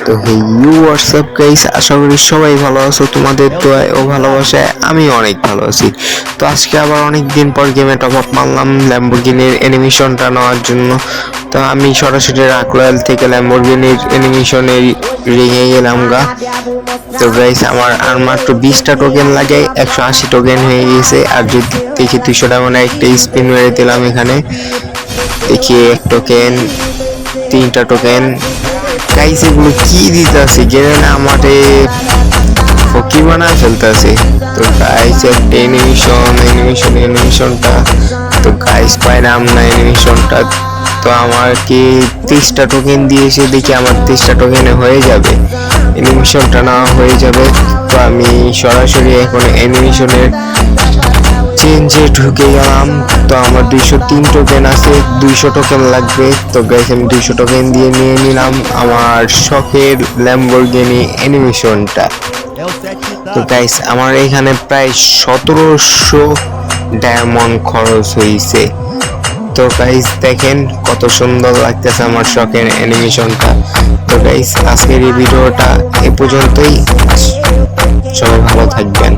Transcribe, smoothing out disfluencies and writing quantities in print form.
তো হেই WhatsApp guys, আশা করি সবাই ভালো আছো। তোমাদের দোয়ায় ও ভালোবাসায় আমি অনেক ভালো আছি। তো আজকে আবার অনেক দিন পর গেমে টপ আপ মারলাম ল্যাম্বরগিনির অ্যানিমেশনটা নেওয়ার জন্য। তো আমি সরাসরি রাকরয়েল থেকে ল্যাম্বরগিনির অ্যানিমেশনে রেগে গেলাম গা। তো গাইস আমার আর মাত্র 20টা টোকেন লাগে, 180 টোকেন হয়ে গেছে। আর যদি দেখি 200 ডায়মন্ডে একটা স্পিন মেরে দিলাম এখানে। দেখি 1 টোকেন, 3টা টোকেন। গাইস এগুলো কি দিতেছে গেলে না আমারে ফকির বানায় ফেলতেছে। তো গাইস একটা অ্যানিমেশনটা তো গাইস পাইলাম না অ্যানিমেশনটা। তো আমার কি 30টা টোকেন দিয়েছে, দেখি আমার 30টা টোকেনে হয়ে যাবে, অ্যানিমেশনটা না হয়ে যাবে। তো আমি সরাসরি এখন অ্যানিমেশনের চেঞ্জে ঢুকে গেলাম। তো আমার 203 টোকেন আছে, 200 টোকেন লাগবে। তো গাইস আমি 200 টোকেন দিয়ে নিয়ে নিলাম আমার শখের ল্যাম্বরগিনি অ্যানিমেশনটা। তো গাইস আমার এখানে প্রায় 1700 ডায়মন্ড খরচ হয়েছে। তো গাইস দেখেন কত সুন্দর লাগতেছে আমার শখের অ্যানিমেশনটা। তো গাইস আজকের এই ভিডিওটা এ পর্যন্তই, সবাই ভালো থাকবেন।